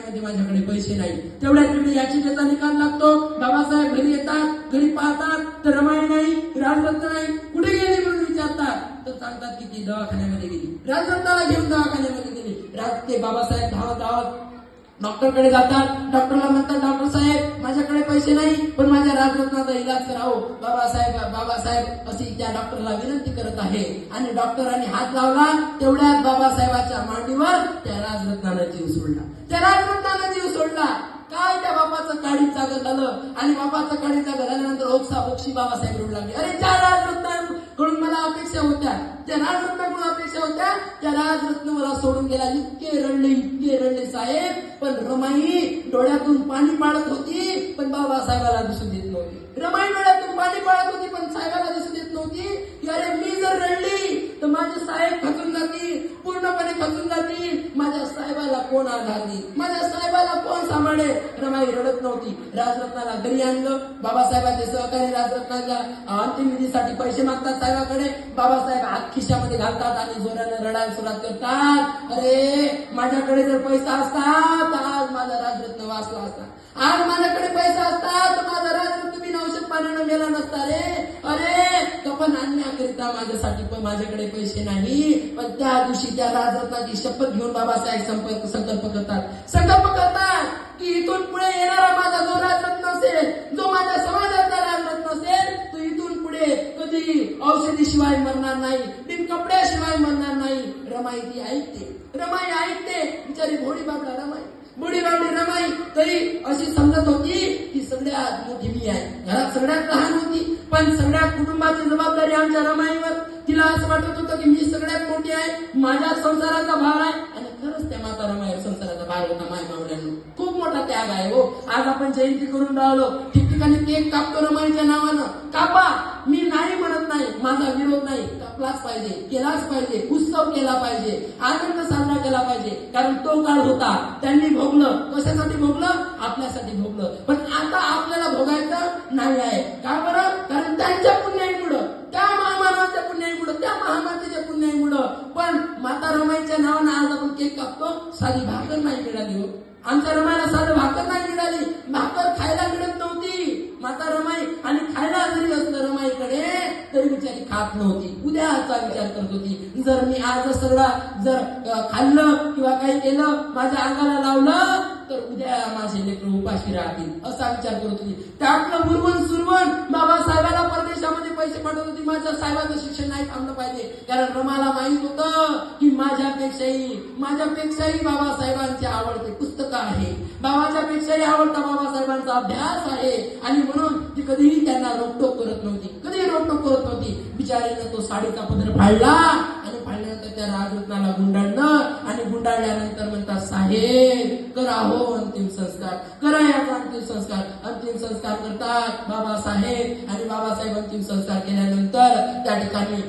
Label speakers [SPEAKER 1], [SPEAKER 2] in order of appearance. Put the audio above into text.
[SPEAKER 1] खाण्यामध्ये माझ्याकडे पैसे नाही. तेवढ्यात तिकडे याचिकेचा निकाल लागतो. बाबासाहेब घरी येतात, घरी पाहतात तर रमाई नाही, राजरत्न नाही. कुठे गेली म्हणून विचारतात तर सांगतात की ती दवाखान्यामध्ये गेली. राजरत्नाला घेऊन दवाखान्यामध्ये गेली. ते बाबासाहेब धावत धावत डॉक्टरकडे जातात. डॉक्टरला म्हणतात, डॉक्टर साहेब माझ्याकडे पैसे नाही पण माझ्या राजरत्नाचा इलाज करावो. बाबासाहेब अशी त्या डॉक्टरला विनंती करत आहे आणि डॉक्टरांनी हात लावला. तेवढ्यात बाबासाहेबांच्या मांडीवर त्या राजरत्नानं जीव सोडला. त्या राजरत्नानं जीव सोडला. काय त्या बापाचं काळी जागं झालं आणि बापाचं काळी जागं झाल्यानंतर ओक्साबोक्षी बाबासाहेब रडू लागले. अरे ज्या राजरत्नाकडून मला अपेक्षा होत्या, त्या राजरत्नाकडून अपेक्षा होत्या, त्या राजरत्न मला सोडून गेला. इतके रडले साहेब. पण रमाई डोळ्यातून पाणी पाडत होती पण बाबासाहेबाला दिसून देत नव्हती. रमाई डोळ्यातून पाणी पाडत होती पण साहेबाला दिसून देत नव्हती की अरे मी जर रडली तर माझे साहेब खचून जातील, पूर्णपणे खचून जातील. माझ्या साहेबाला कोण आधार देईल, माझ्या साहेबाला कोण सांभाळेल. रमाई रडत नव्हती. राजरत्नाला घरी आणलं. बाबासाहेबांचे सहकारी राजरत्नाच्या अंतिम विधीसाठी पैसे मागतात साहेबाकडे. बाबासाहेब हात खिशामध्ये घालतात आणि जोराने रडायला सुरुवात करतात. अरे माझ्याकडे जर पैसा असता तर आज माझा राजरत्न वाचला असता. आज माझ्याकडे पैसा असता तर माझा राजरत्न बिन औषध पाण्यानं मेला नसता. अरे कपन आणण्याकरिता माझ्याकडे पैसे नाही. पण त्या दिवशी त्या राजरत्नाची शपथ घेऊन बाबासाहेब संकल्प करतात की इथून पुढे येणारा माझा जो राजरत्न असेल, जो माझ्या समाजाचा राजरत्न असेल, तो इथून पुढे कधी औषधीशिवाय मरणार नाही, बिन कपड्याशिवाय मरणार नाही. रमाई ती ऐकते. बिचारी भोळी बाबडी रमाई तरी अशी समजत होती की सगळ्यात मोठी मी आहे, घरात सगळ्यात लहान होती पण सगळ्या कुटुंबाची जबाबदारी आमच्या रमाईवर. तिला असं वाटत होतं की मी सगळ्यात मोठी आहे, माझ्या संसाराचा भार आहे. आणि खरंच त्या माता रमाईवर संसाराचा भार होता. माय मावल्यांनो खूप मोठा त्याग आहे हो. आज आपण जयंती करून राहिलो, ठिकठिकाणी केक कापतो रमाईच्या नावानं. कापा, मी नाही म्हणत नाही, माझा विरोध नाही. कापलाच पाहिजे, केलाच पाहिजे, उत्सव केला पाहिजे, आनंद साजरा केला पाहिजे. कारण तो काळ होता, त्यांनी भोगलं. कशासाठी भोगलं? आपल्यासाठी भोगलं. पण आता आपल्याला भोगायचं नाही आहे. का बरं? कारण त्यांच्या पुण्याईमुळं, त्या महामानवाच्या पुण्याईमुळं, त्या महामातेच्या पुण्याईमुळं. पण माता रमाईच्या नावानं आज आपण केक कापतो. साधी भाकर नाही मिळाली हो. आमच्या रमाईला साधं भाकर नाही मिळाली. भाकर खायला मिळत नव्हती माता रमाई. आणि खायला जरी असलं रमाईकडे तरी बिचारी खात नव्हती. उद्याचा विचार करत होती. जर मी आज सगळं जर खाल्लं किंवा काही केलं, माझ्या अंगाला लावलं तर उद्या माझे लेकरं उपाशी राहतील, असा विचार करत होती. त्यातलं सुरवण बाबासाहेबाला परदेशामध्ये पैसे पाठवत होती. माझ्या साहेबाचं शिक्षण नाही थांबलं पाहिजे. कारण रमाला माहित होतं की माझ्यापेक्षाही बाबासाहेबांचे आवडते पुस्तक आहे, बाबाच्यापेक्षाही आवडता बाबासाहेबांचा अभ्यास आहे. आणि म्हणून ती कधीही त्यांना रोकटोक करत नव्हती. बिचारीनं तो साडीचा पदर फाडला आणि फाडल्यानंतर त्या राजरत्नाला गुंडाळलं आणि गुंडाळल्यानंतर म्हणतात, साहेब करा हो अंतिम संस्कार, करा याचा अंतिम संस्कार करतात बाबासाहेब. आणि बाबासाहेब अंतिम संस्कार केल्यानंतर त्या ठिकाणी